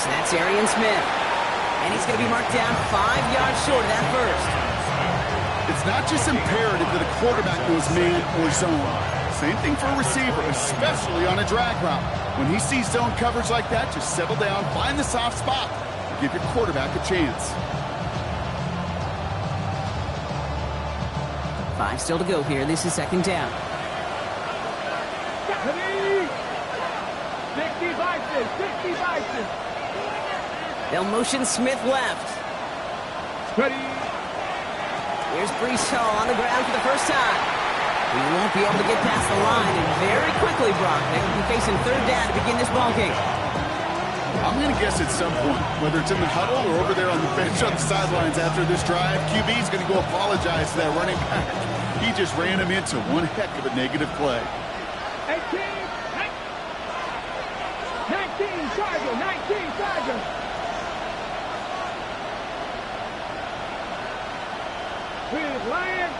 So that's Arian Smith. And he's going to be marked down 5 yards short of that first. It's not just imperative that a quarterback knows man or zone. Same thing for a receiver, especially on a drag route. When he sees zone coverage like that, just settle down, find the soft spot, and give your quarterback a chance. 5 still to go here. This is second down. 60 Bison. They'll motion Smith left. Ready. Here's Brees Hall on the ground for the first time. He won't be able to get past the line, and very quickly, Brock, they will be facing third down to begin this ballgame. I'm going to guess at some point, whether it's in the huddle or over there on the bench on the sidelines after this drive, QB is going to go apologize to that running back. He just ran him into one heck of a negative play. 19 Charger. With Lions.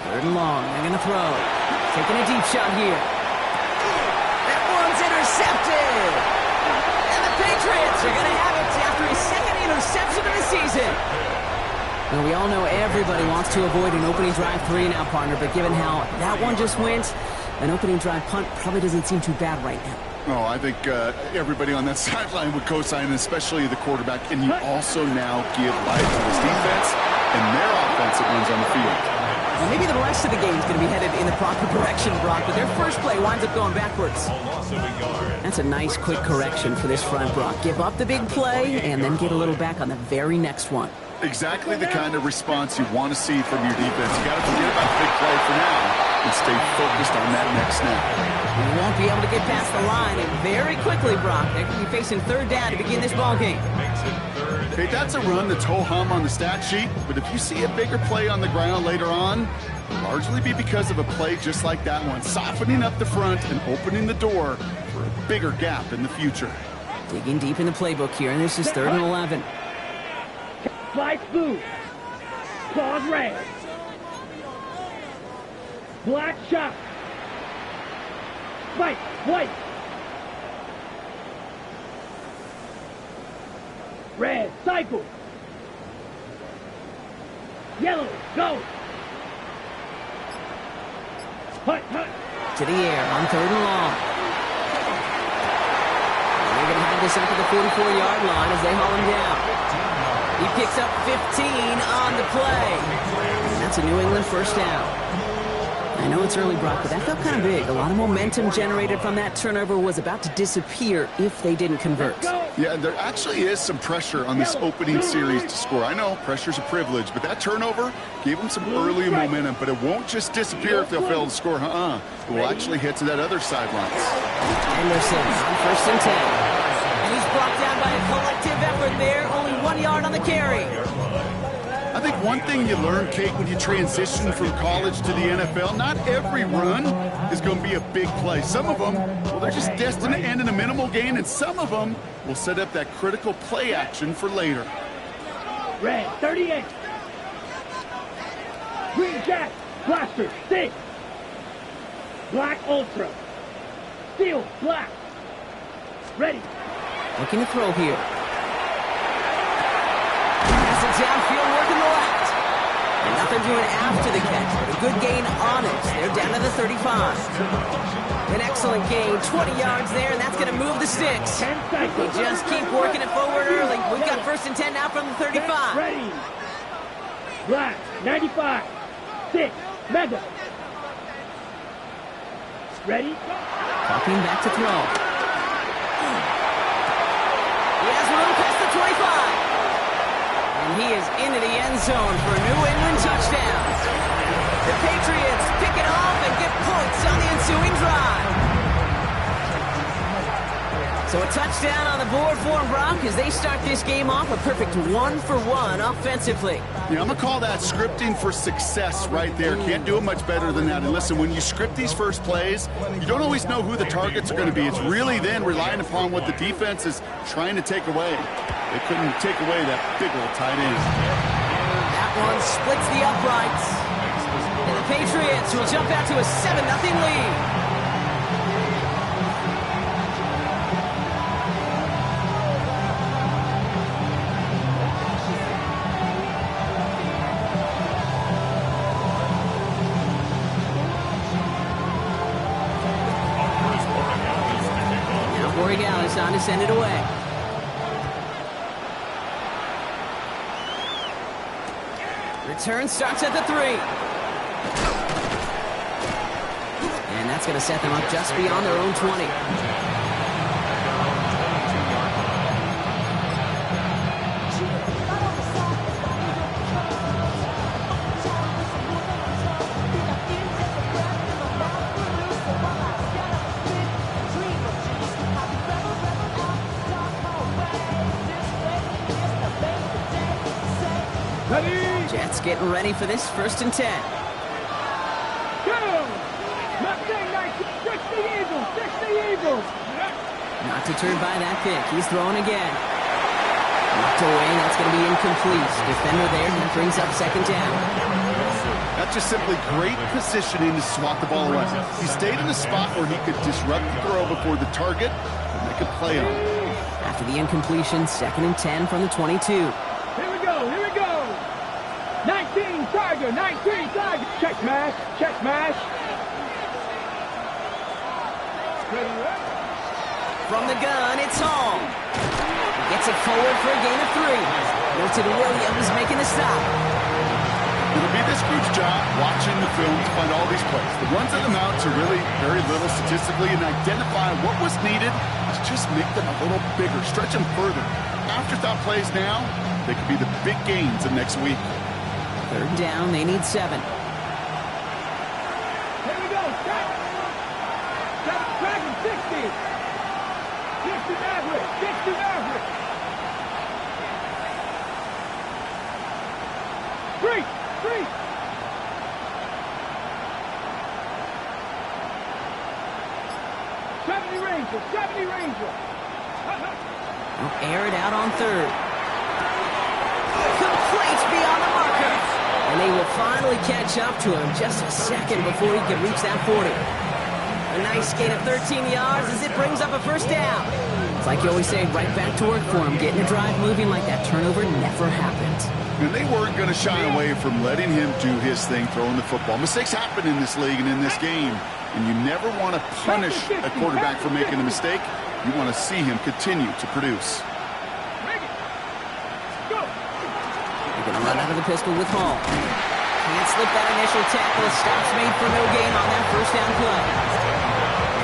Third and long. They're going to throw. Taking a deep shot here. That one's intercepted. And the Patriots are going to have it after his second interception of the season. Well, we all know everybody wants to avoid an opening drive 3 now, partner, but given how that one just went, an opening drive punt probably doesn't seem too bad right now. Oh, I think everybody on that sideline would co-sign, especially the quarterback. And you also now give life to this defense and their offense that runs on the field. Well, maybe the rest of the game is going to be headed in the proper direction, Brock, but their first play winds up going backwards. That's a nice, quick correction for this front, Brock. Give up the big play and then get a little back on the very next one. Exactly the kind of response you want to see from your defense. You got to forget about the big play for now and stay focused on that next snap. You won't be able to get past the line, and very quickly, Brock, they're going to be facing third down to begin this ballgame. Okay, that's a run that's ho-hum on the stat sheet, but if you see a bigger play on the ground later on, it'll largely be because of a play just like that one, softening up the front and opening the door for a bigger gap in the future. Digging deep in the playbook here, and this is 3rd and 11. Fly blue. Claws red. Black shot. Spike white. Red cycle. Yellow go. Hut. To the air on 3rd and long. And they're going to have this up at the 44-yard line as they haul him down. He picks up 15 on the play. And that's a New England first down. I know it's early, Brock, but that felt kind of big. A lot of momentum generated from that turnover was about to disappear if they didn't convert. Yeah, there actually is some pressure on this opening series to score. I know pressure's a privilege, but that turnover gave them some early momentum, but it won't just disappear if they'll fail to score. It will actually hit to that other sidelines. Anderson on 1st and 10. And he's brought down by a collective effort there. Only 1 yard on the carry. I think one thing you learn, Kate, when you transition from college to the NFL, not every run is going to be a big play. Some of them, well, they're just destined to end in a minimal gain, and some of them will set up that critical play action for later. Red 38. Green Jack. Blaster 6. Black Ultra. Steel Black. Ready. Looking to throw here. Pass it downfield, working the left. And nothing doing after the catch, but a good gain on it. They're down to the 35. An excellent gain, 20 yards there, and that's going to move the sticks. They just keep working it forward early. We've got 1st and 10 now from the 35. Ready. Black 95. 6. Mega. Ready. Talking back to throw. He has room past the 25. And he is into the end zone for a New England touchdown. The Patriots pick it off and get points on the ensuing drive. So a touchdown on the board for them, Brock, as they start this game off a perfect 1-for-1 offensively. Yeah, I'm going to call that scripting for success right there. Can't do it much better than that. And listen, when you script these first plays, you don't always know who the targets are going to be. It's really then relying upon what the defense is trying to take away. They couldn't take away that big old tight end. That one splits the uprights. And the Patriots will jump out to a 7-0 lead. Regales on to send it away. Return starts at the 3. And that's going to set them up just beyond their own 20. Jets getting ready for this 1st and 10. Not deterred by that pick. He's throwing again. Knocked away. That's going to be incomplete. Defender there. That brings up 2nd down. That's just simply great positioning to swat the ball away. He stayed in a spot where he could disrupt the throw before the target and make a play on it. After the incompletion, 2nd and 10 from the 22. Here we go. 19 Tiger. Check mash. From the gun, it's Hall. He gets it forward for a gain of 3. Milton Williams making the stop. It'll be this group's job watching the film to find all these plays. The runs and the mounts are really very little statistically, and identify what was needed to just make them a little bigger, stretch them further. Afterthought plays now, they could be the big gains of next week. 3rd down, they need 7. Here we go. Dragon 60. 60 Maverick. 3. 70 Ranger. Air it out on 3rd. Complete beyond the marker. And they will finally catch up to him just a second before he can reach that 40. A nice gain of 13 yards as it brings up a 1st down. It's like you always say, right back to work for him. Getting a drive moving like that turnover never happened. And they weren't going to shy away from letting him do his thing, throwing the football. Mistakes happen in this league and in this game. And you never want to punish a quarterback for making a mistake. You want to see him continue to produce. They're going to run out of the pistol with Hall. Can't slip that initial tackle. Stops made for no gain on that 1st down play.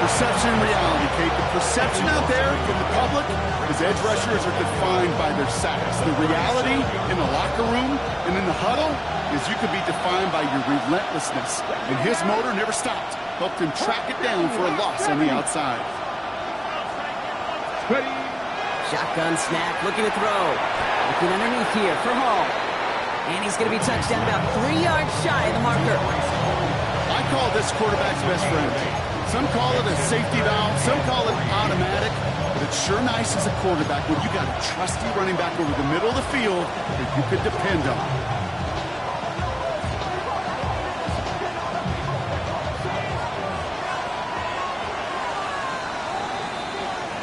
Perception, reality, Kate. The perception out there from the public is edge rushers are defined by their sacks. The reality in the locker room and in the huddle is you could be defined by your relentlessness. And his motor never stopped. Helped him track it down for a loss on the outside. Shotgun snap, looking to throw. Looking underneath here for Hall. And he's going to be touched down about 3 yards shy of the marker. I call this quarterback's best friend. Some call it a safety valve, some call it automatic, but it's sure nice as a quarterback when you got a trusty running back over the middle of the field that you could depend on.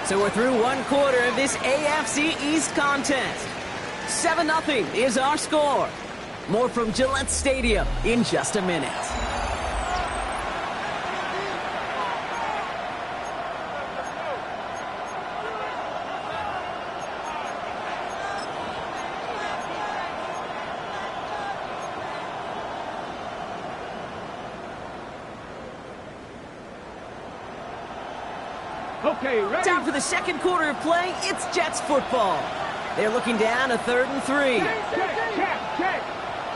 So we're through 1 quarter of this AFC East contest. 7-0 is our score. More from Gillette Stadium in just a minute. Okay, ready? Time for the 2nd quarter of play. It's Jets football. They're looking down to 3rd and 3. Check.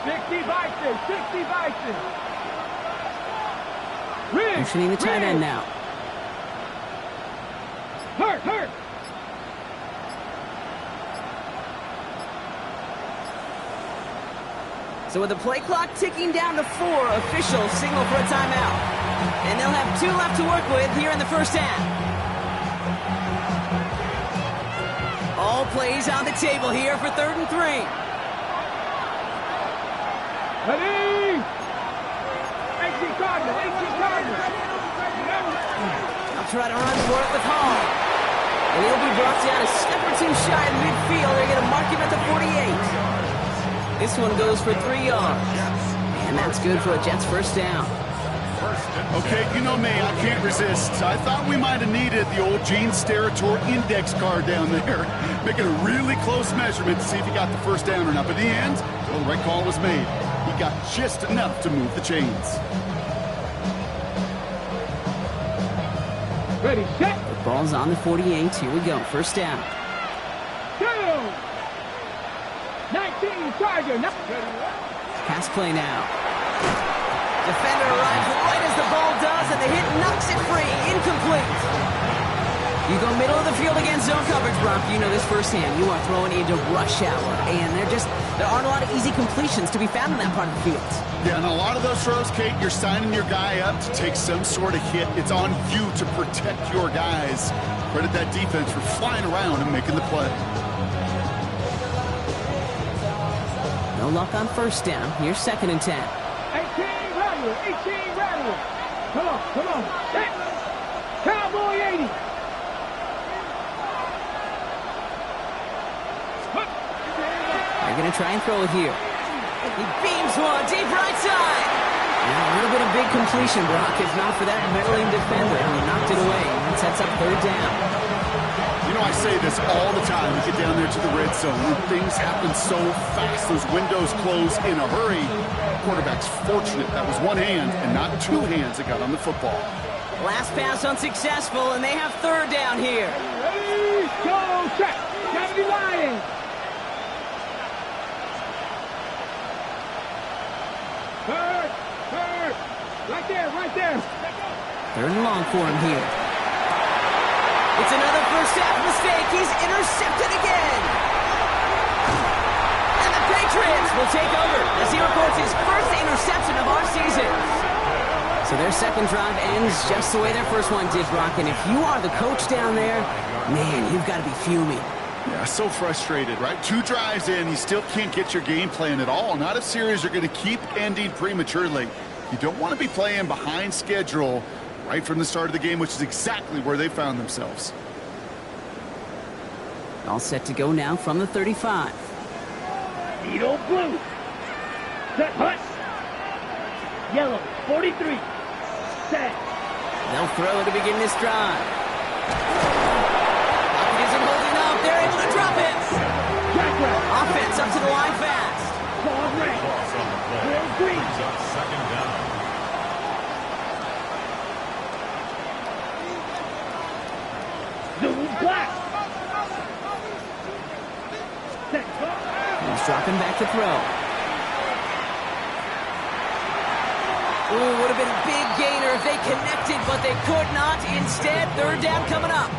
60 Bison. Motioning the tight end now. Hurt. So with the play clock ticking down to 4, officials signal for a timeout. And they'll have 2 left to work with here in the 1st half. All plays on the table here for 3rd and 3. Ready? 18 Cardinal. I'll try to run for it with Hall. And he'll be brought down a step or 2 shy of midfield. They're going to mark him at the 48. This one goes for 3 yards. And that's good for a Jets 1st down. Okay, you know me, I can't resist. I thought we might have needed the old Gene Steratore index card down there, making a really close measurement to see if he got the first down or not. But in the end, well, the right call was made. He got just enough to move the chains. Ready, set. The ball's on the 48. Here we go. First down. 19, Charger. Pass play now. Defender arrives right as the ball does, and the hit knocks it free. Incomplete. You go middle of the field against zone coverage, Brock. You know this firsthand. You are throwing into rush hour, and there aren't a lot of easy completions to be found in that part of the field. Yeah, and a lot of those throws, Kate, you're signing your guy up to take some sort of hit. It's on you to protect your guys. Credit that defense for flying around and making the play. No luck on first down. Here's 2nd and 10. 18, Rattler. 18, Rattler. Come on. Set. Cowboy 80. They're going to try and throw it here. He beams one deep right side. Now, a little bit of big completion, Brock, if not for that meddling defender who knocked it away. That sets up 3rd down. You know, I say this all the time. You get down there to the red zone, and things happen so fast. Those windows close in a hurry. Quarterback's fortunate that was one hand and not two hands that got on the football. Last pass unsuccessful, and they have 3rd down here. Ready, go, check. 70 Lions. Third. Right there. 3rd and long for him here. It's another first half mistake. He's intercepted again. And the Patriots will take over as he records his first interception of our season. So their second drive ends just the way their first one did, Brock. And if you are the coach down there, man, you've got to be fuming. Yeah, so frustrated, right? 2 drives in, you still can't get your game plan at all. Not a series you're going to keep ending prematurely. You don't want to be playing behind schedule right from the start of the game, which is exactly where they found themselves. All set to go now from the 35. Edo blue. Set, hut. Yellow, 43. Set. They'll throw to begin this drive. Pocket isn't holding up. They're able to drop it. Offense up to the line fast. Ball red. Green. Second down. Zoom black. Set. He's dropping back to throw. Ooh, would have been a big gainer if they connected, but they could not. Instead, 3rd down coming up.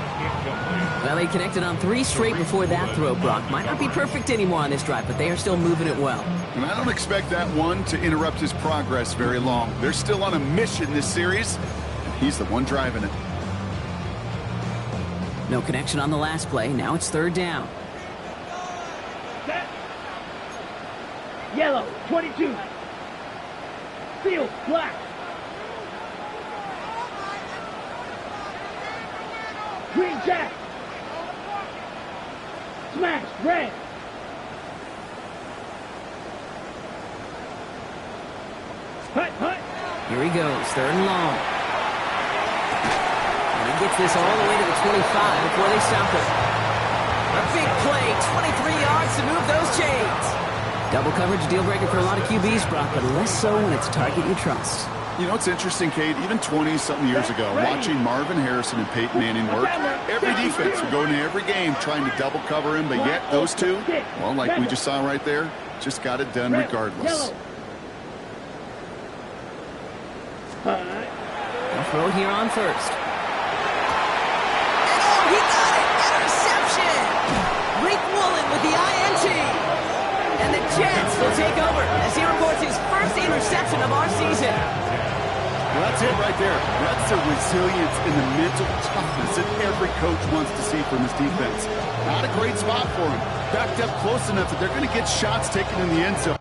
Well, they connected on 3 straight before that throw, Brock. Might not be perfect anymore on this drive, but they are still moving it well. And I don't expect that one to interrupt his progress very long. They're still on a mission this series, and he's the one driving it. No connection on the last play. Now it's 3rd down. Set. Yellow, 22. Field, black. Green jack. Smash, red. Hut. Here he goes, 3rd and long. And he gets this all the way to the 25 before they stop it. A big play, 23 yards to move those chains. Double coverage deal breaker for a lot of QBs, Brock, but less so when it's a target you trust. You know, it's interesting, Kate, even 20-something years ago, watching Marvin Harrison and Peyton Manning work, every defense would go into every game trying to double cover him, but yet those two, well, like we just saw right there, just got it done regardless. They'll throw it here on 1st. And he got it! Interception! Rick Woolen with the INT. And the Jets will take over as he records his first interception of our season. Well, that's it right there. That's the resilience and the mental toughness that every coach wants to see from his defense. Not a great spot for him. Backed up close enough that they're going to get shots taken in the end zone.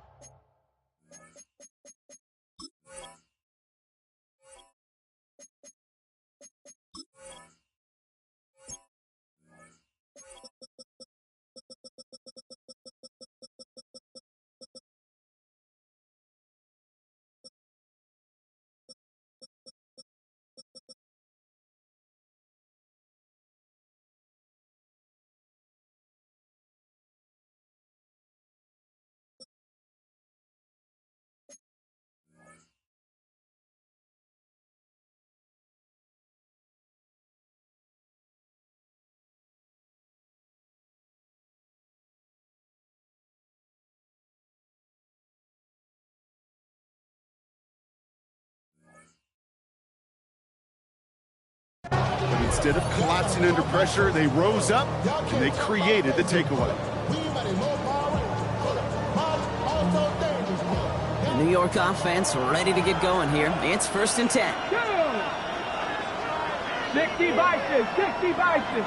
But instead of collapsing under pressure, they rose up and they created the takeaway. The New York offense ready to get going here. It's 1st and 10. 60 Vices, 60 Vices.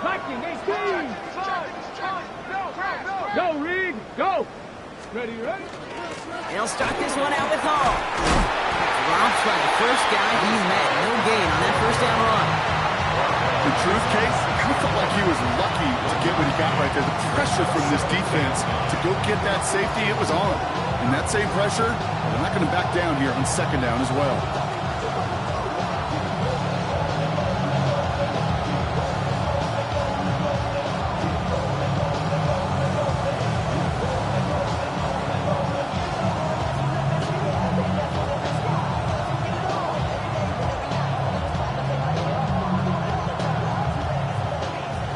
Viking, 18. Go, Reed, go. Ready? They'll start this one out with Hall. Drops by the first guy he met. No gain on that 1st down run. The truth, Case, it kind of felt like he was lucky to get what he got right there. The pressure from this defense to go get that safety, it was on. And that same pressure, they're not going to back down here on 2nd down as well.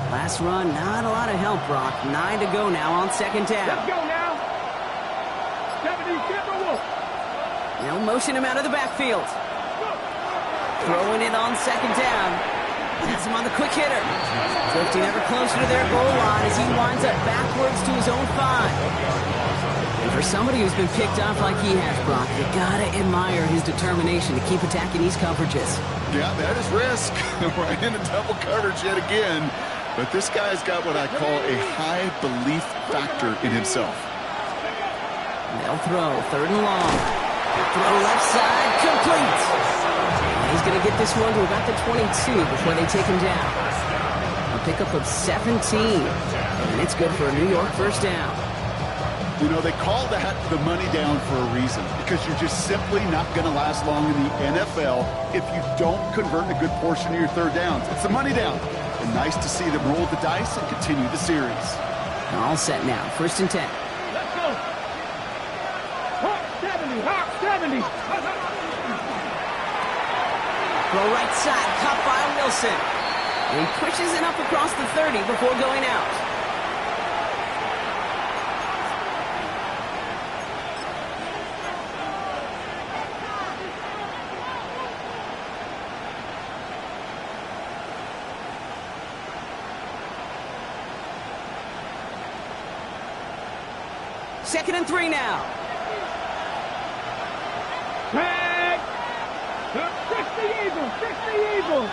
Last run, not a lot of help, Brock. 9 to go now on 2nd down. Let's go now. 70 Timberwolves. They'll motion him out of the backfield. Throwing it on 2nd down. That's him on the quick hitter. Drifting ever closer to their goal line as he winds up backwards to his own 5. And for somebody who's been picked off like he has, Brock, you gotta admire his determination to keep attacking these coverages. Yeah, that is risk. We're in a double coverage yet again. But this guy's got what I call a high belief factor in himself. They'll throw 3rd and long. Throw left side, complete. He's going to get this one to about the 22 before they take him down. A pickup of 17. And it's good for a New York 1st down. You know, they call that the money down for a reason, because you're just simply not going to last long in the NFL if you don't convert a good portion of your 3rd downs. It's the money down. And nice to see them roll the dice and continue the series. All set now. 1st and 10. Let's go. Hawk 70, Hawk 70. Throw right side, caught by Wilson. And he pushes it up across the 30 before going out. Second and 3 now. Tag. 60 Eagles, 60 Eagles.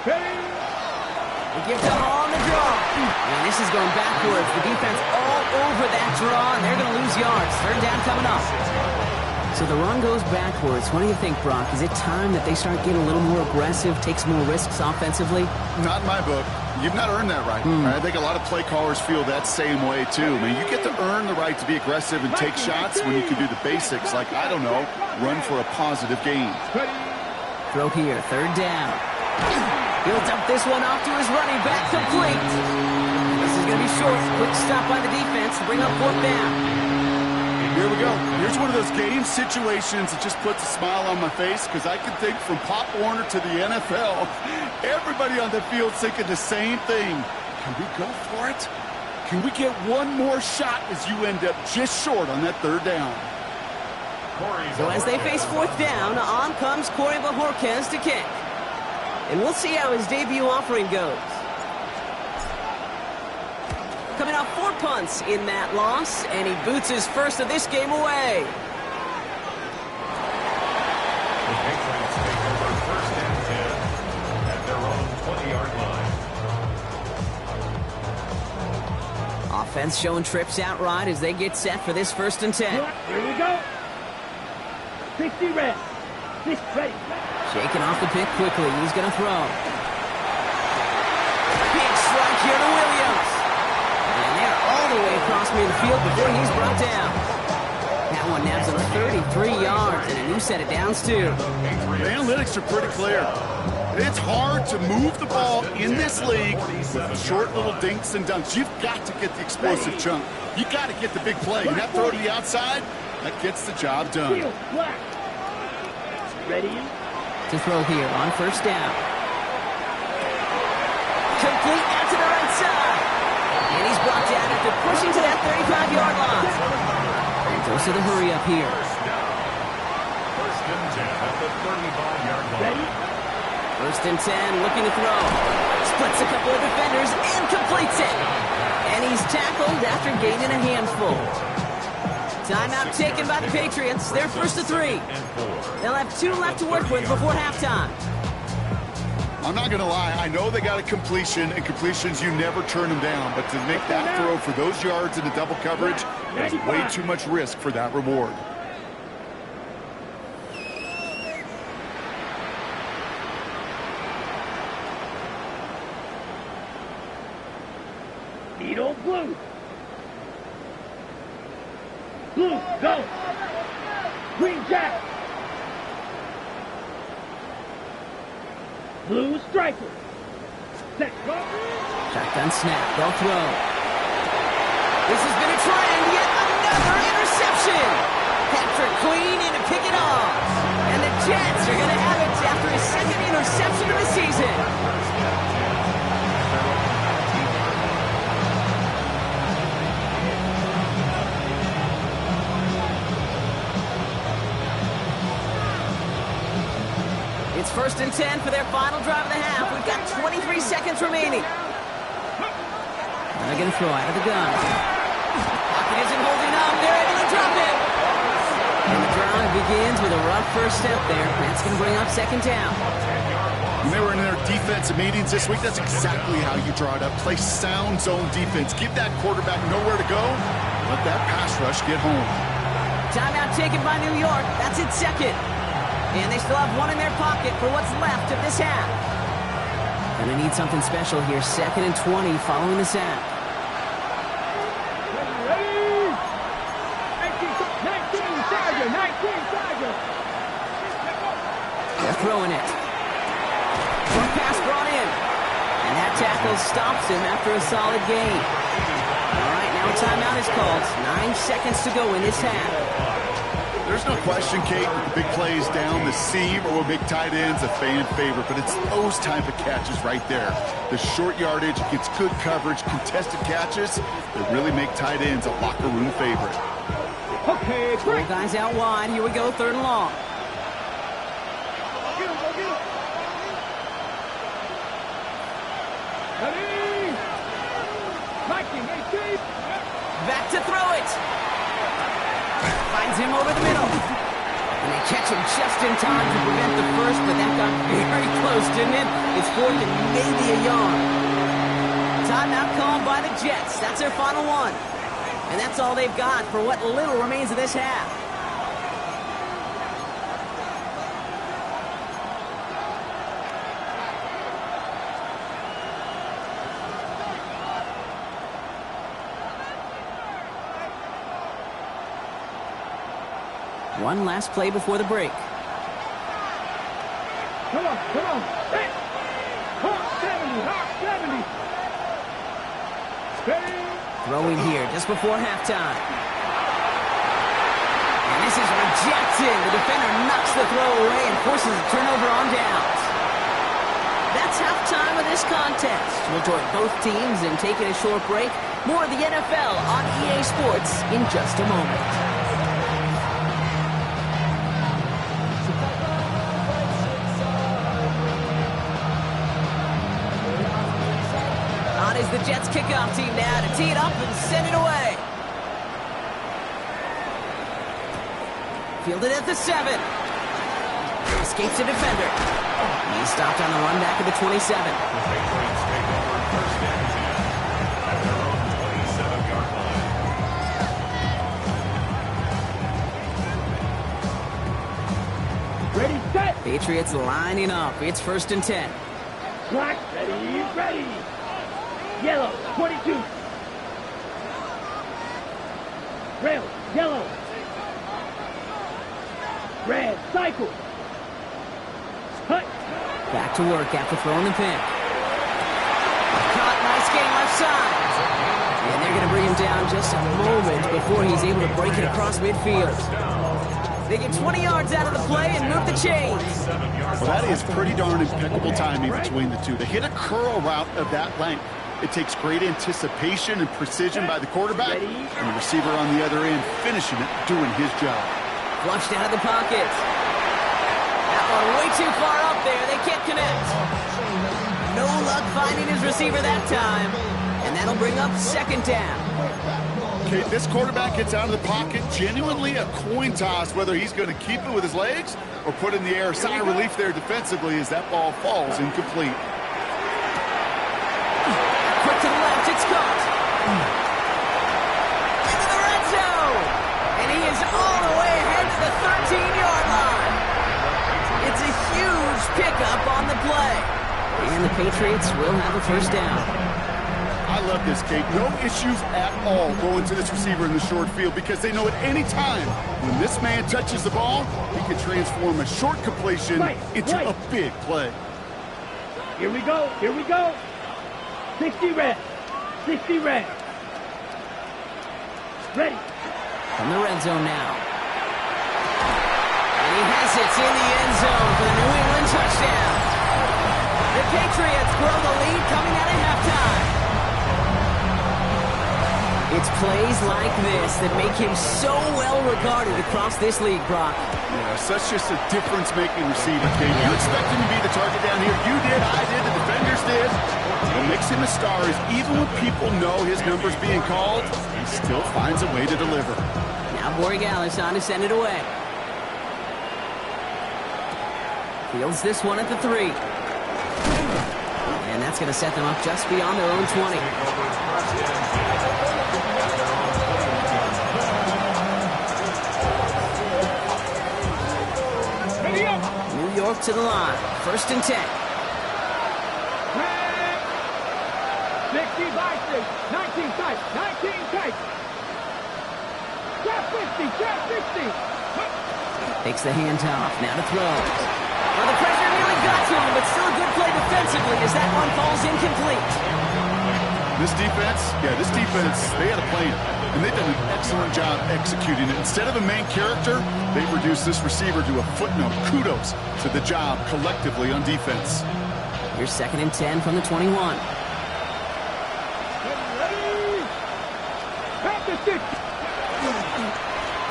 They give to Hall on the draw. And this is going backwards. The defense all over that draw, and they're going to lose yards. 3rd down coming up. So the run goes backwards. What do you think, Brock? Is it time that they start getting a little more aggressive, take some more risks offensively? Not in my book. You've not earned that right. I think a lot of play callers feel that same way, too. I mean, you get to earn the right to be aggressive and take shots when you can do the basics, like, I don't know, run for a positive gain. Throw here, 3rd down. He'll dump this one off to his running back, complete. This is going to be short. Quick stop by the defense to bring up 4th down. Here we go. Here's one of those game situations that just puts a smile on my face, because I can think from Pop Warner to the NFL, everybody on the field thinking the same thing. Can we go for it? Can we get one more shot as you end up just short on that 3rd down? So as they face 4th down, on comes Corey Bajorquez to kick. And we'll see how his debut offering goes. Coming off 4 punts in that loss, and he boots his first of this game away. The Patriots take over 1st and 10 at their own 20-yard line. Offense showing trips out right as they get set for this 1st and 10. Here we go. 60 red. 6 ready. Shaking off the pick quickly. He's going to throw. Big strike here to Williams. And they're all the way across midfield before he's brought down. That one nabs him 33 yards and a new set of downs, too. The analytics are pretty clear. It's hard to move the ball in this league with short little dinks and dunks. You've got to get the explosive chunk. You got to get the big play. And that throw to the outside, that gets the job done. Ready? To throw here on 1st down. Complete out to the right side. And he's He's brought down after pushing to that 35-yard line. And goes to the hurry up here. First and 10 at the 35-yard line. First and 10, looking to throw. Splits a couple of defenders and completes it. And he's tackled after gaining a handful. Timeout taken by the Patriots. They're first to 3. They'll have 2 left to work with before halftime. I'm not going to lie. I know they got a completion, and completions, you never turn them down. But to make that throw for those yards in the double coverage, there's way too much risk for that reward. Feet on blue. Blue, go. Green jack. Blue striker. Set, go. Shotgun snap. They'll throw. This has been a trend. Yet another interception. Patrick Queen in to pick it off. And the Jets are going to have it after his second interception of the season. It's first and 10 for their final drive of the half. We've got 23 seconds remaining. They're going to throw out of the gun. Pocket isn't holding up. They're able to drop it. And the drive begins with a rough first step there. That's going to bring up second down. When they were in their defensive meetings this week, that's exactly how you draw it up. Play sound zone defense. Give that quarterback nowhere to go. Let that pass rush get home. Timeout taken by New York. That's its second. And they still have 1 in their pocket for what's left of this half. Gonna need something special here. 2nd and 20 following the sack. Ready? 19 Tiger, 19 Tiger. They're throwing it. Short pass brought in. And that tackle stops him after a solid gain. All right, now a timeout is called. 9 seconds to go in this half. There's no question, Kate, with the big plays down the seam or with big tight ends, a fan favorite. But it's those type of catches right there. The short yardage against good coverage, contested catches that really make tight ends a locker room favorite. Okay, Four guys out wide. Here we go, 3rd and long. Get him, go get him. Ready? 19, 18. Back to throw it. Finds him over the middle. And they catch him just in time to prevent the first, but that got very close, didn't it? It's 4th and maybe a yard. Timeout called by the Jets. That's their final one. And that's all they've got for what little remains of this half. One last play before the break. Come on, come on. Hey. Hawk 70, Hawk 70. Ready? Throwing here just before halftime. And this is rejected. The defender knocks the throw away and forces a turnover on downs. That's halftime of this contest. We'll join both teams in taking a short break. More of the NFL on EA Sports in just a moment. Is the Jets kickoff team now to tee it up and send it away. Fielded at the 7. Escapes a defender. He's stopped on the run back at the 27. The Patriots take over first and 10 at their own 27-yard line. Ready, set. Patriots lining up. It's 1st and 10. Black, ready, ready. Yellow, 22. Red, yellow. Red, cycle. Hut. Back to work after throwing the pick. Caught, nice game left side. And they're going to bring him down just a moment before he's able to break it across midfield. They get 20 yards out of the play and move the chains. Well, that is pretty darn impeccable timing between the two. To hit a curl route of that length It takes great anticipation and precision by the quarterback, and the receiver on the other end finishing it, doing his job. Flushed out of the pocket. That one way too far up there. They can't connect. No luck finding his receiver that time. And that'll bring up second down. Okay, this quarterback gets out of the pocket, genuinely a coin toss whether he's going to keep it with his legs or put it in the air. Sigh of relief there defensively as that ball falls incomplete. Quick to the left, it's caught. Into the red zone. And he is all the way ahead to the 13-yard line. It's a huge pickup on the play. And the Patriots will have a first down. I love this, Kate. No issues at all going to this receiver in the short field because they know at any time when this man touches the ball, he can transform a short completion into a big play. Here we go. Here we go. 60 red. 60 red. Ready. From the red zone now. And he has it in the end zone for the New England touchdown. The Patriots grow the lead coming out of halftime. It's plays like this that make him so well regarded across this league, Brock. Yeah, such just a difference-making receiver, Kate. You expect him to be the target down here. You did, I did, the defenders did. What makes him a star is even when people know his number's being called, he still finds a way to deliver. Now Borregales on to send it away. Fields this one at the 3. And that's going to set them up just beyond their own 20. New York to the line. First and 10. 60 by 6. 19 tight. 19 tight. Trap 50. Trap 50. Takes the handoff. Now to throw. Well, the pressure nearly got to him, but still a good play defensively as that one falls incomplete. This defense, they had a plan, and they've done an excellent job executing it. Instead of a main character, they've reduced this receiver to a footnote. Kudos to the job collectively on defense. Here's second and 10 from the 21.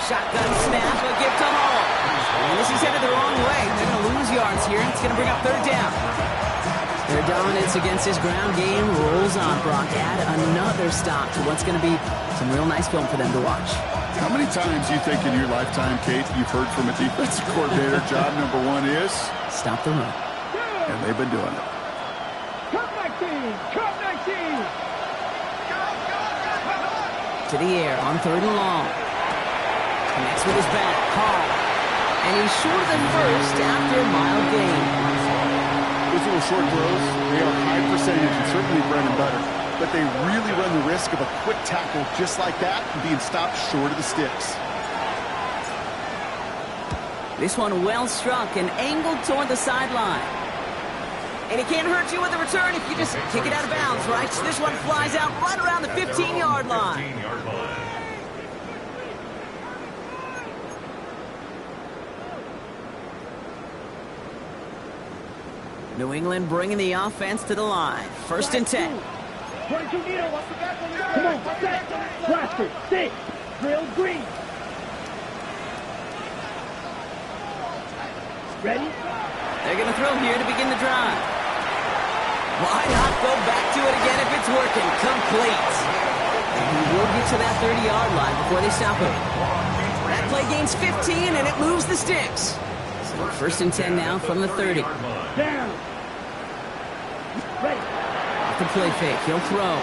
Shotgun snap, a gift to Hall. And this is headed the wrong way. They're going to lose yards here, and it's going to bring up third down. Their dominance against his ground game rolls on, Brock. Add another stop to what's going to be some real nice film for them to watch. How many times do you think in your lifetime, Kate, you've heard from a defensive coordinator, job number one is? Stop the run. And they've been doing it. Cut 19. Cut 19. To the air on third and long. Connects with his back. Hall. And he's short of the first after a mild gain. Those little short throws, they are high percentage and certainly bread and butter. But they really run the risk of a quick tackle just like that and being stopped short of the sticks. This one well struck and angled toward the sideline. And it can't hurt you with the return if you just kick it out of bounds, right? So this one flies out right around the 15-yard line. New England bringing the offense to the line. First and 10. 22 Nito. Come on, set. Blaster, sit. Drill green. Ready? They're going to throw here to begin the drive. Why not go back to it again if it's working? Complete. And he will get to that 30-yard line before they stop him. That play gains 15, and it moves the sticks. So first and 10 now from the 30. Down. Ready. Off the play fake. He'll throw.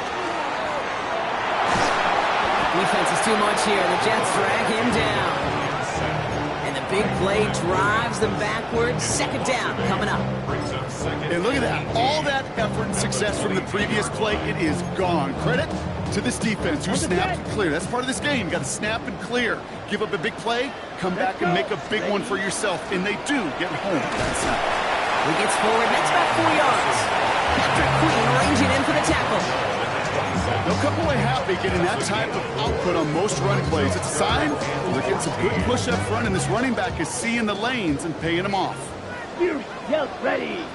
Defense is too much here. The Jets drag him down. And the big play drives them backwards. Second down coming up. And look at that. All that effort and success from the previous play, it is gone. Credit to this defense who snapped and clear. That's part of this game. You got to snap and clear. Give up a big play, come back and make a big one for yourself. And they do get home. He gets forward. That's about 4 yards. Patrick Queen ranging in for the tackle. They'll come away happy getting that type of output on most run plays. It's a sign they're getting some good push up front, and this running back is seeing the lanes and paying them off. Yelp ready.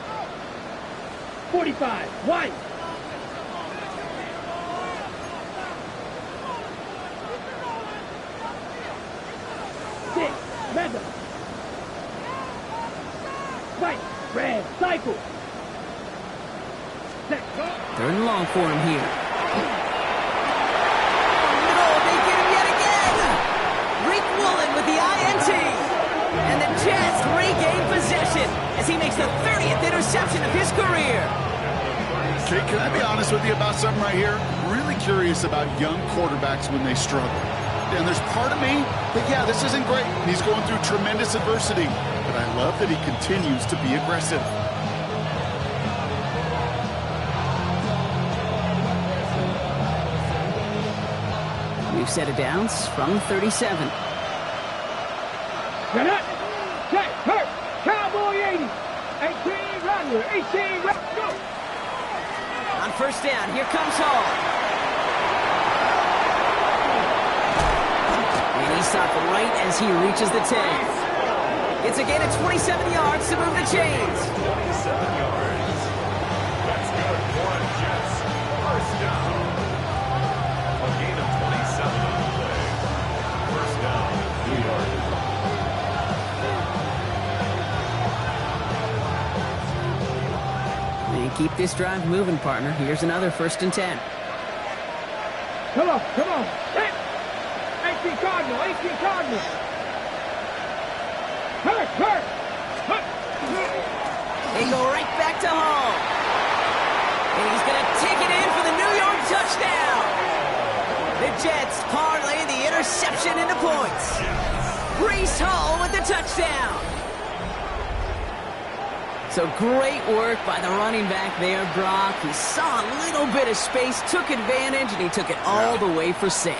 45. White. Madden. Fight. Red. Cycle. Set. Go. 3rd and long for him here. No, they get him yet again. Rick Woolen with the INT. And the Jets regain possession as he makes the 30th interception of his career. Okay, can I be honest with you about something right here? Really curious about young quarterbacks when they struggle. And there's part of me that, yeah, this isn't great. He's going through tremendous adversity. But I love that he continues to be aggressive. We've set it downs from 37. Get up. Check. Hurt. Cowboy 80. 18 Rattler. 18 Rattler. Go. On 1st down, here comes Hall. And he stopped right as he reaches the 10. It's a gain of 27 yards to move the chains. 27 yards. That's good for the Jets. 1st down. A gain of 27 on the play. 1st down, New York. And keep this drive moving, partner. Here's another 1st and 10. Come on. Come on. Hit. 18 Cardinal. 18 Cardinal. Hurt. Hurt. Hurt. They go right back to Hall. And he's going to take it in for the New York touchdown. The Jets parlay the interception into points. Breece Hall with the touchdown. So great work by the running back there, Brock. He saw a little bit of space, took advantage, and he took it all the way for 6.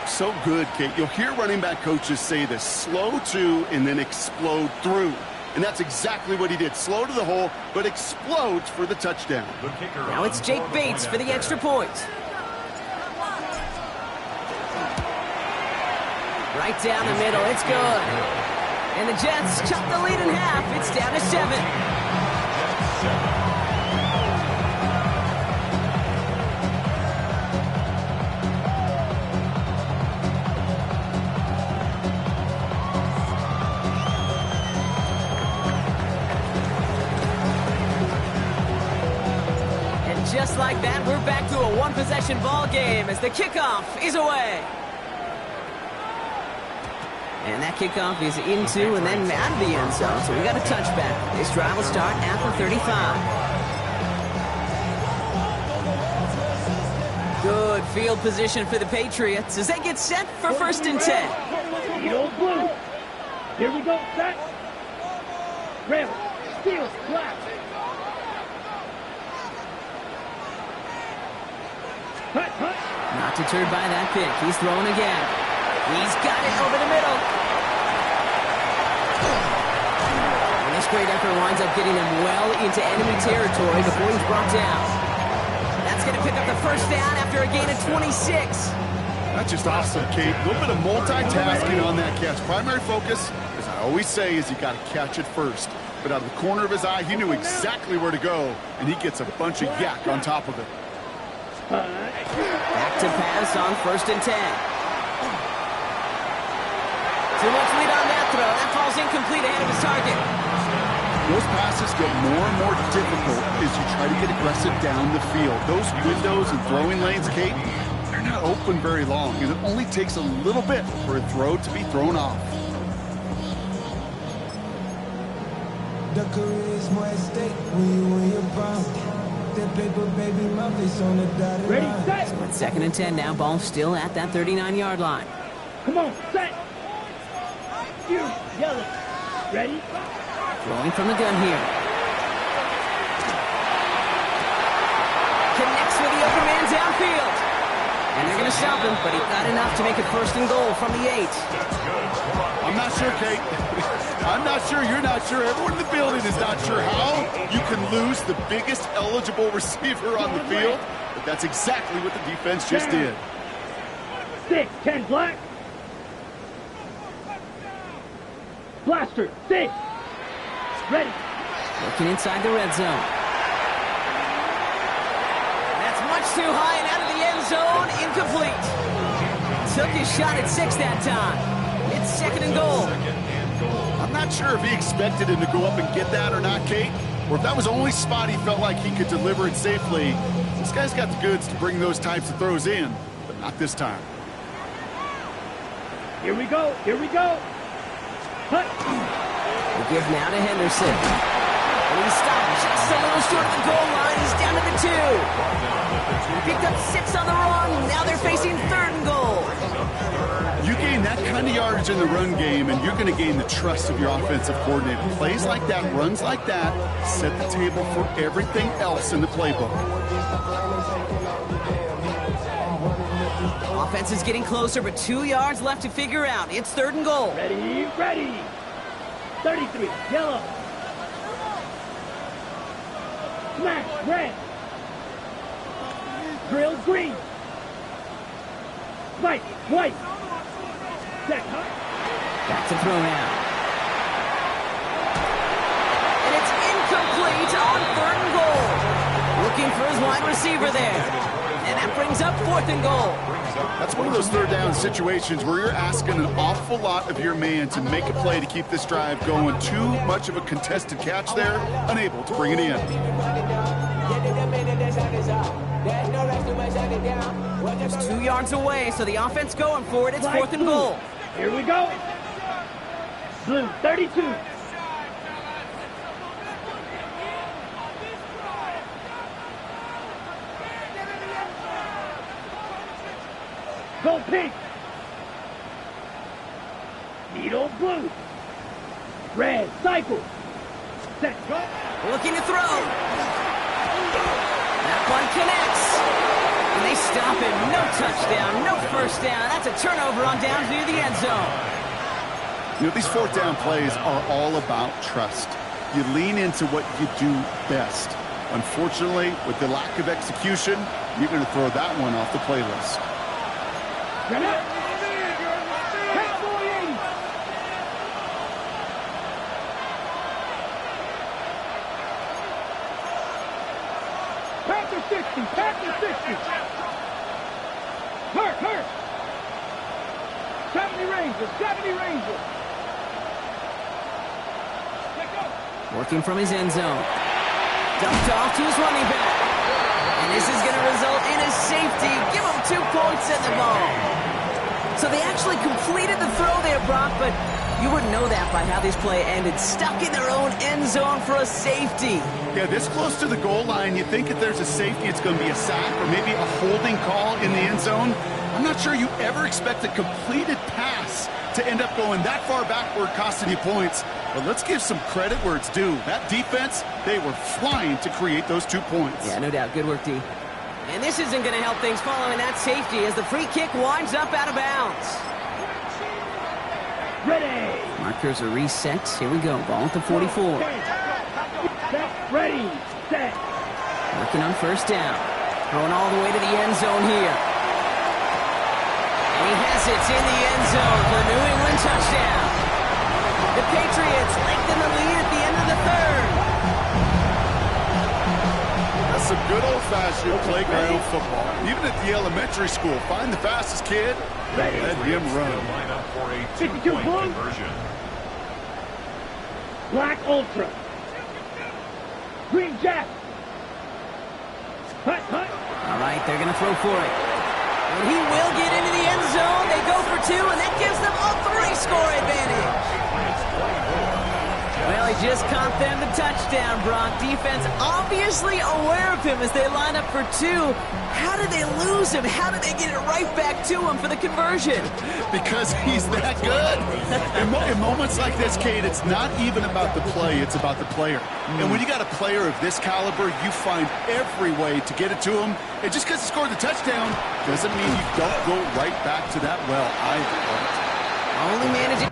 So good, Kate. You'll hear running back coaches say this: slow to and then explode through. And that's exactly what he did. Slow to the hole, but explodes for the touchdown. The kicker Now it's Jake Bates for the extra point. Right down the middle, it's good. And the Jets cut the lead in half. It's down to 7. Just like that, we're back to a one-possession ball game as the kickoff is away. And that kickoff is into and then out of the end zone, so we got a touchback. This drive will start at the 35. Good field position for the Patriots as they get set for 1st and 10. You old blue. Here we go, set. Red, steel, black. Hut, hut. Not deterred by that pick. He's throwing again. He's got it over the middle. And this great effort winds up getting him well into enemy territory before he's brought down. That's going to pick up the 1st down after a gain of 26. That's just awesome, Kate. A little bit of multitasking on that catch. Primary focus, as I always say, is you got to catch it first. But out of the corner of his eye, he knew exactly where to go, and he gets a bunch of yak on top of it. Back to pass on 1st and 10. Too much lead on that throw. That falls incomplete ahead of his target. Those passes get more and more difficult as you try to get aggressive down the field. Those windows and throwing lanes, Kate, they're not open very long, and it only takes a little bit for a throw to be thrown off. The career is more at stake when you're bound. That paper, baby, my face on the dotted Ready, line. set. So it's 2nd and 10 now. Ball still at that 39-yard line. Come on, set. You, yellow. Ready? Throwing from the gun here. Connects with the open man downfield. And they're going to stop him, but he got enough to make it 1st and goal from the 8. I'm not sure, Kate. I'm not sure. You're not sure. Everyone in the building is not sure how you can lose the biggest eligible receiver on the field. But that's exactly what the defense just did. 6, 10 black. Blaster, 6. Ready. Looking inside the red zone. That's much too high and out of the end zone. Incomplete. Took his shot at 6 that time. It's 2nd and goal. I'm not sure if he expected him to go up and get that or not, Kate, or if that was the only spot he felt like he could deliver it safely. This guy's got the goods to bring those types of throws in, but not this time. Here we go. Here we go. Cut. The give now to Henderson. And he stopped just a little short of the goal line. He's down to the 2. He picked up 6 on the run. Now they're facing 3rd and goal. You gain that kind of yardage in the run game, and you're going to gain the trust of your offensive coordinator. Plays like that, runs like that, set the table for everything else in the playbook. Offense is getting closer, but 2 yards left to figure out. It's 3rd and goal. Ready, ready. 33, yellow. Smash, red. Drill, green. Spike, white. Set, huh? Back to throw now. And it's incomplete on 3rd and goal. Looking for his wide receiver there. And that brings up 4th and goal. That's one of those 3rd down situations where you're asking an awful lot of your man to make a play to keep this drive going. Too much of a contested catch there, unable to bring it in. Just 2 yards away, so the offense going for it. It's 4th and goal. Here we go. Blue, 32. Go pink. Needle blue. Red, cycle. Set, go. Looking to throw. That one connects. And they stop him. No touchdown, no first down. That's a turnover on downs near the end zone. You know, these 4th down plays are all about trust. You lean into what you do best. Unfortunately, with the lack of execution, you're going to throw that one off the playlist. Get up. Cowboy 80. Panther 60. Panther 60. Hurt. 70 Rangers. 70 Rangers. Let go. Working from his end zone. Dumped off to his running back. And this is going to result in a safety. Give him 2 points in the ball. So they actually completed the throw there, Brock, but you wouldn't know that by how this play ended. Stuck in their own end zone for a safety. Yeah, this close to the goal line, you think if there's a safety, it's going to be a sack or maybe a holding call in the end zone. I'm not sure you ever expect a completed pass to end up going that far backward, costing you points. But let's give some credit where it's due. That defense, they were flying to create those 2 points. Yeah, no doubt. Good work, D. And this isn't going to help things following that safety as the free kick winds up out of bounds. Ready. Markers are reset. Here we go. Ball at the 44. Set. Ready. Set. Working on first down. Throwing all the way to the end zone here. And he has it in the end zone for a New England touchdown. The Patriots lengthen the lead at the end of the 3rd. That's some good old-fashioned playground football. Even at the elementary school, find the fastest kid, let him run. Line up for a 52 2-point blue. conversion. Black Ultra. Green Jack. Hut. All right, they're going to throw for it. And he will get into the end zone. They go for 2, and that gives them a 3-score advantage. Well, he just caught them the touchdown, Brock. Defense obviously aware of him as they line up for 2. How did they lose him? How did they get it right back to him for the conversion? Because he's that good. In moments like this, Kate, it's not even about the play, it's about the player. And when you got a player of this caliber, you find every way to get it to him. And just because he scored the touchdown doesn't mean you don't go right back to that well either. Only managing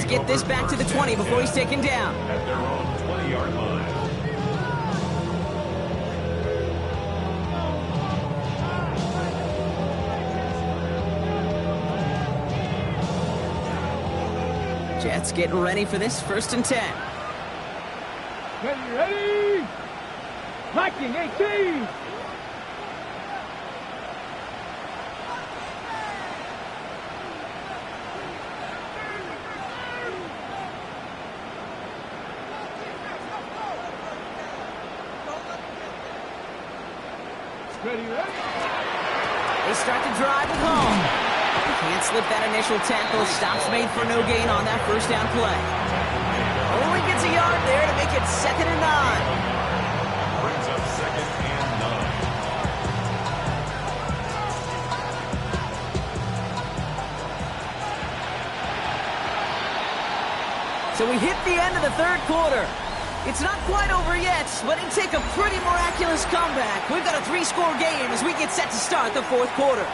get this back to the 20 before he's taken down. At their own 20-yard line. Jets getting ready for this 1st and 10. Ready? Viking 18. Ready? They start to drive at home. Can't slip that initial tackle. Stops made for no gain on that 1st down play. Only gets a yard there to make it 2nd and 9. Brings up 2nd and 9. So we hit the end of the 3rd quarter. It's not quite over yet, but it'd take a pretty miraculous comeback. We've got a 3-score game as we get set to start the 4th quarter.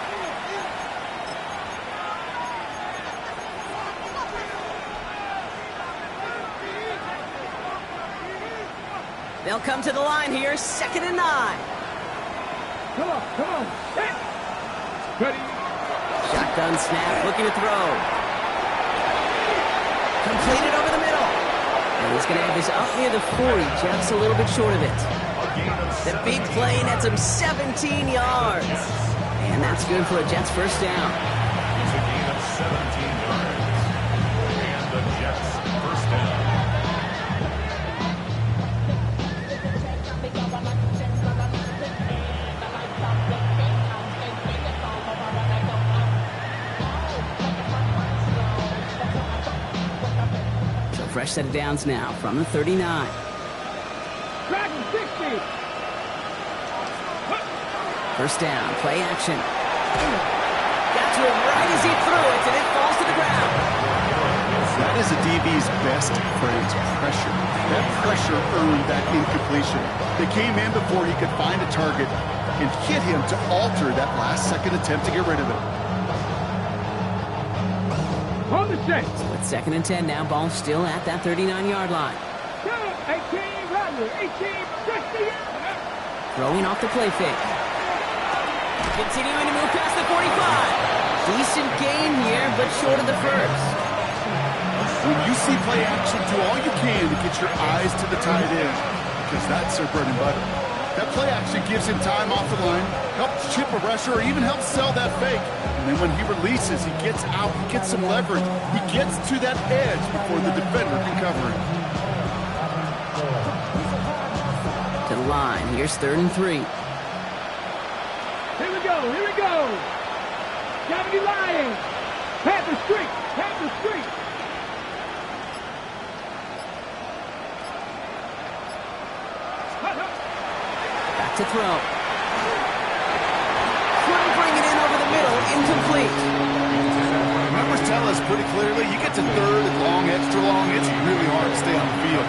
They'll come to the line here, 2nd and 9. Come on. Set. Ready? Shotgun snap, looking to throw. Completed over the middle. And he's going to have this up near the 40, just a little bit short of it. The big play nets him 17 yards. And that's good for a Jets 1st down. It's a gain of 17 yards. And the Jets 1st down. Fresh set of downs now from the 39. Dragon 60. 1st down, play action. Got to him right as he threw it, and it falls to the ground. That is a DB's best friend, pressure. That pressure earned that incompletion. They came in before he could find a target and hit him to alter that last-second attempt to get rid of it. On the set. So it's 2nd and 10 now. Ball still at that 39-yard line. 18 Rattler. 18 60. Throwing off the play fake. Continuing to move past the 45. Decent gain here, but short of the 1st. When you see play action, do all you can to get your eyes to the tight end, because that's their bread and butter. That play action gives him time off the line, helps chip a rusher, or even helps sell that fake. And then when he releases, he gets out, he gets some leverage. He gets to that edge before the defender can cover him. To the line. Here's 3rd and 3. Here we go. Gotta be lying. Panther streak. Back to throw. Couldn't bring it in over the middle. Incomplete. Numbers tell us pretty clearly, you get to 3rd and long, extra long, it's really hard to stay on the field.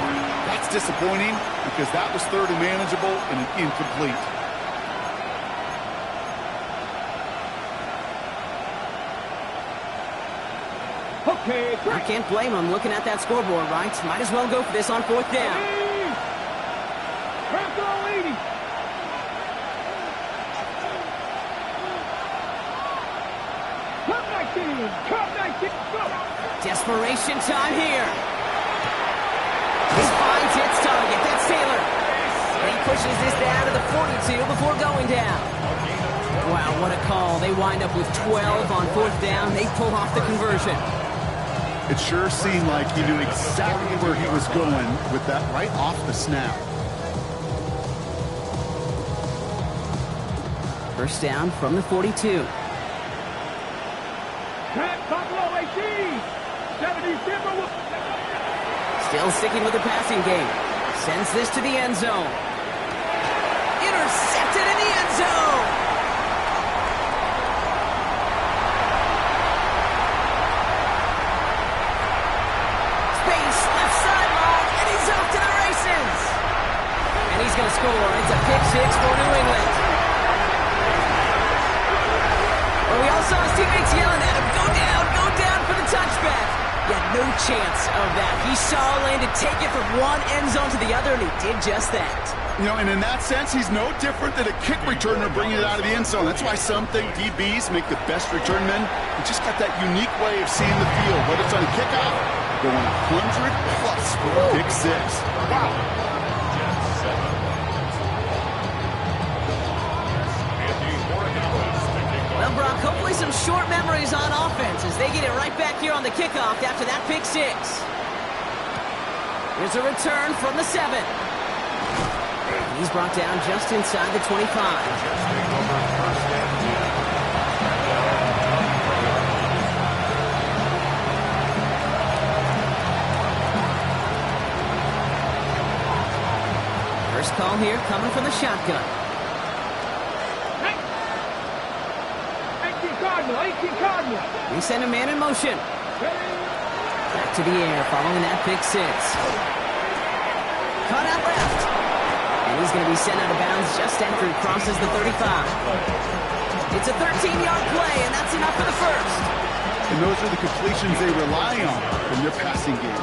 That's disappointing because that was 3rd and manageable and an incomplete. Okay, I can't blame him looking at that scoreboard, right? Might as well go for this on 4th down. Purple 80. Cup 19. Go. Desperation time here. He finds its target. That's Taylor. And he pushes this down to the 42 before going down. Wow, what a call. They wind up with 12 on 4th down. They pull off the conversion. It sure seemed like he knew exactly where he was going with that right off the snap. 1st down from the 42. Buffalo 18. 70 Timberwolves. Still sticking with the passing game. Sends this to the end zone. Intercepted in the end zone. Space, left sideline, and he's off to the races. And he's going to score. It's a pick 6 for New England. Well, we all saw his teammates yelling at him, go down for the touchback. Yeah, no chance of that. He saw a lane to take it from one end zone to the other, and he did just that. You know, and in that sense, he's no different than a kick returner bringing it out of the end zone. That's why some think DBs make the best return men. He just got that unique way of seeing the field, whether it's on a kickoff, going 100-plus for a pick six. Wow. Well, Brock, hopefully some short memories on offense as they get it right back here on the kickoff after that pick six. Here's a return from the 7. He's brought down just inside the 25. First call here coming from the shotgun. 18 Cardinal. We send a man in motion. Back to the air following that pick six. Caught out left. And he's going to be sent out of bounds just after he crosses the 35. It's a 13-yard play, and that's enough for the first. And those are the completions they rely on in their passing game.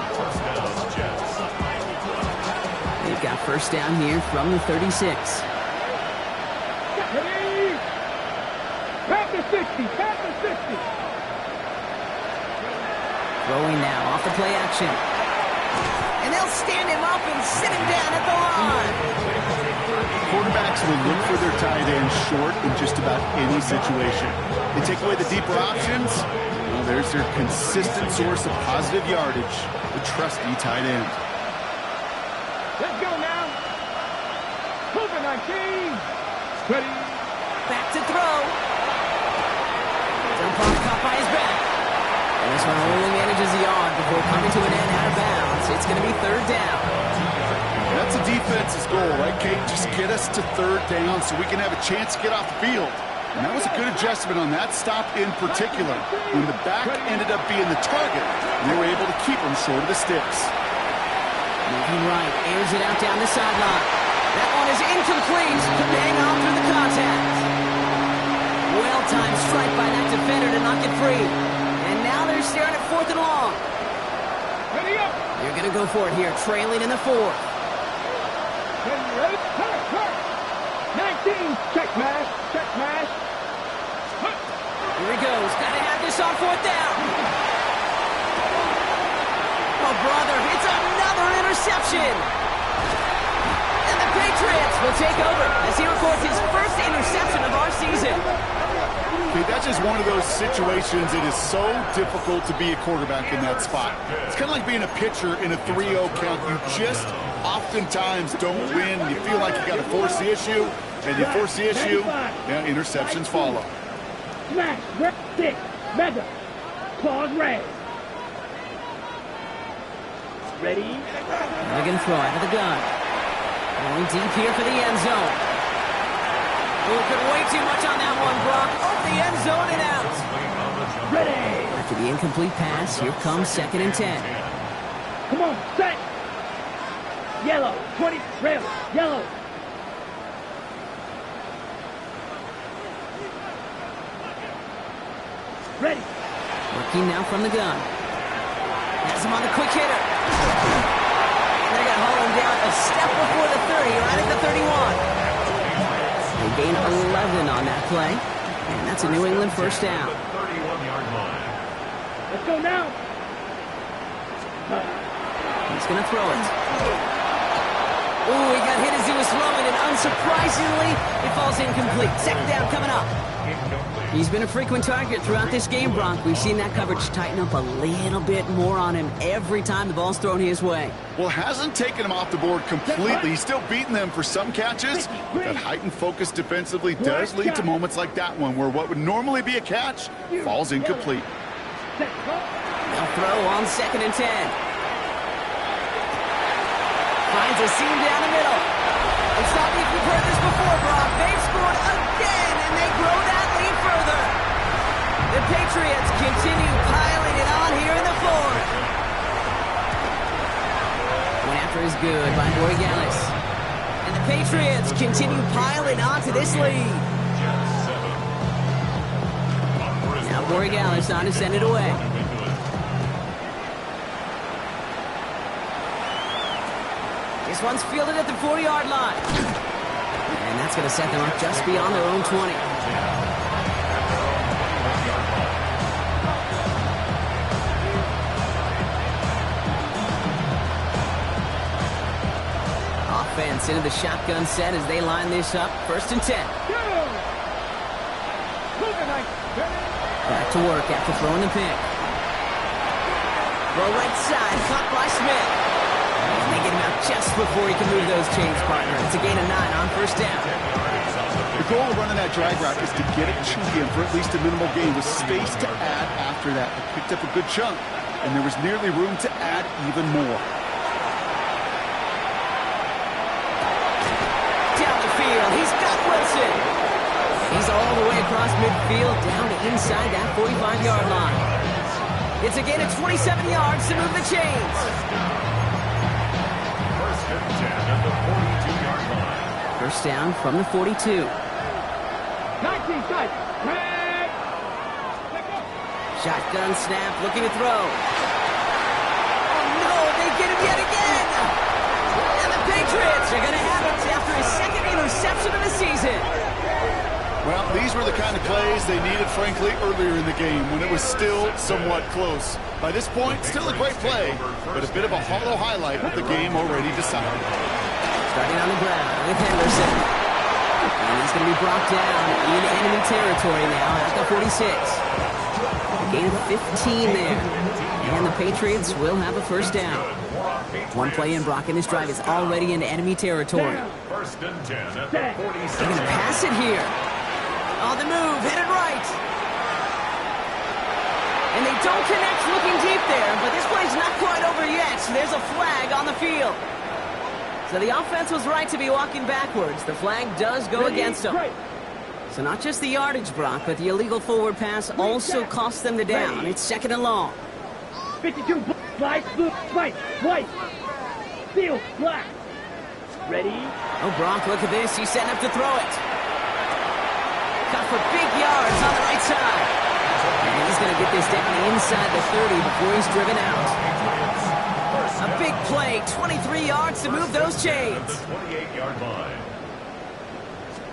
They've got first down here from the 36. Pat the 60. Throwing now off the play action. And they'll stand him up and sit him down at the line. Quarterbacks will look for their tight end short in just about any situation. They take away the deeper options. Well, there's their consistent source of positive yardage, the trusty tight end. Let's go now. Hoover 19. Ready. Back to throw. Dump caught by his back. And this one only manages the yard before coming to an end out of bounds. It's going to be third down. That's a defense's goal, right, Kate? Just get us to third down so we can have a chance to get off the field. And that was a good adjustment on that stop in particular. When the back ended up being the target, they were able to keep him short of the sticks. Moving right, airs it out down the sideline. That one is incomplete. Couldn't hang on through the contact. Well-timed strike by that defender to knock it free. And now they're staring at 4th and long. Ready up. They're going to go for it here, trailing in the 4th. Ready. Hurt. 19. Check mash. Here he goes. Got to have this on 4th down. Oh, brother, it's another interception. And the Patriots will take over as he records his first interception of our season. Okay, that's just one of those situations. It is so difficult to be a quarterback in that spot. It's kind of like being a pitcher in a 3-0 count. You just oftentimes don't win. You feel like you got to force the issue, and you force the issue, and interceptions follow. Smash. Red 6. Mega. Claws red. Ready. They're going to throw out of the gun. Going deep here for the end zone. Looking way too much on that one, Brock. Over the end zone and out. Ready. After the incomplete pass, here comes 2nd and 10. Come on, set. Yellow. 20. Red. Yellow. Ready. Working now from the gun. Has him on the quick hitter. They're going to haul him down a step before the 30, right at the 31. They gain 11 on that play, and that's a New England first down. 31-yard line. Let's go now. He's going to throw it. Ooh, he got hit as he was throwing, and unsurprisingly, it falls incomplete. 2nd down coming up. He's been a frequent target throughout this game, Brock. We've seen that coverage tighten up a little bit more on him every time the ball's thrown his way. Well, hasn't taken him off the board completely. He's still beating them for some catches. But that heightened focus defensively does lead to moments like that one, where what would normally be a catch falls incomplete. They'll throw on 2nd and 10. Finds a seam down the middle. It's not like we've heard this before, Brock. They've scored again, and they grow that lead further. The Patriots continue piling it on here in the 4th. One after is good by Borregales. And the Patriots continue piling onto this lead. Now Borregales on to send it away. This one's fielded at the 40-yard line. And that's going to set them up just beyond their own 20. Offense into the shotgun set as they line this up. 1st and 10. Back to work after throwing the pick. Throw right side, caught by Smith. And they get him out just before he can move those chains, partner. It's a gain of 9 on 1st down. The goal of running that drag route is to get it to him for at least a minimal gain with space to add after that. They picked up a good chunk, and there was nearly room to add even more. Down the field, he's got Wilson. He's all the way across midfield, down to inside that 45-yard line. It's a gain of 27 yards to move the chains. 1st and 10 at the 42-yard line. 1st down from the 42. 19 sight. Shotgun snap, looking to throw. Oh no, they get him yet again. And the Patriots are going to have it after his 2nd interception of the season. Well, these were the kind of plays they needed, frankly, earlier in the game when it was still somewhat close. By this point, still a great play, but a bit of a hollow highlight with the game already decided. Starting on the ground with Henderson. And he's going to be brought down in enemy territory now at the 46. Gain of 15 there. And the Patriots will have a 1st down. One play in, Brock, and this drive is already into enemy territory. 1st and 10 at the 46. They're going to pass it here. On the move, headed right. And they don't connect looking deep there, but this play's not quite over yet. There's a flag on the field. So the offense was right to be walking backwards. The flag does go against them. So not just the yardage, Brock, but the illegal forward pass also cost them the down. It's 2nd and long. 52, black, blue, white, steel, black. Ready? Oh, Brock, look at this. He's setting up to throw it. Got for big yards on the right side. And he's going to get this down inside the 30 before he's driven out. A big play, 23 yards to move those chains. 28-yard line.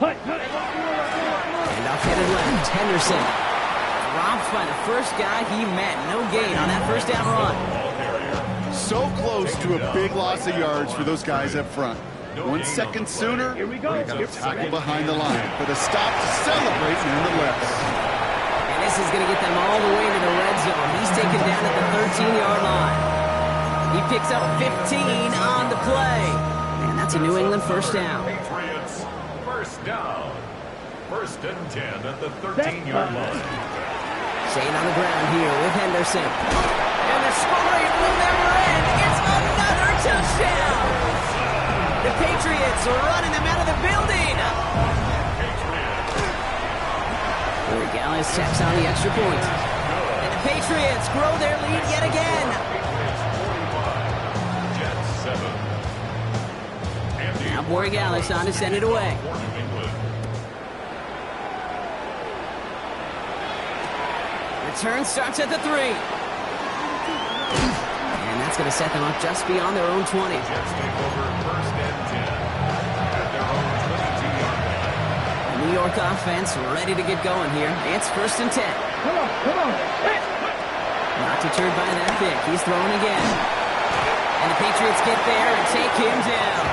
And off headed left, Henderson. Dropped by the first guy he met. No gain on that 1st down run. So close to a big loss of yards for those guys up front. 1 second sooner, Here we go. got a tackle behind the line, but a stop to celebrate nonetheless. And this is going to get them all the way to the red zone. He's taken down at the 13-yard line. He picks up 15 on the play. And that's a New England 1st down. Patriots, 1st down. 1st and 10 at the 13-yard line. Staying on the ground here with Henderson. And the scoring will never end. It's another touchdown. The Patriots are running them out of the building. Corey Gallis taps on the extra point. And the Patriots grow their lead yet again. Now Corey Gallis on to send it away. Return starts at the 3. And that's going to set them up just beyond their own 20. The New York offense ready to get going here. It's 1st and 10. Come on. Not deterred by that pick. He's throwing again. And the Patriots get there and take him down.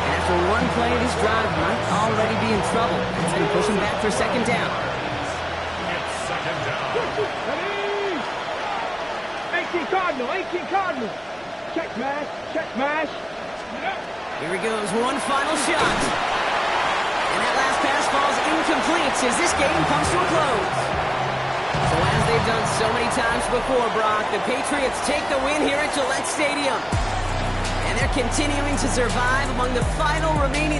And after one play of this drive might already be in trouble. It's going to push him back for 2nd down. It's 2nd down. Ready? 18 Cardinal. Check mash. Here he goes, one final shot. And that last pass falls incomplete as this game comes to a close. So as they've done so many times before, Brock, the Patriots take the win here at Gillette Stadium. And they're continuing to survive among the final remaining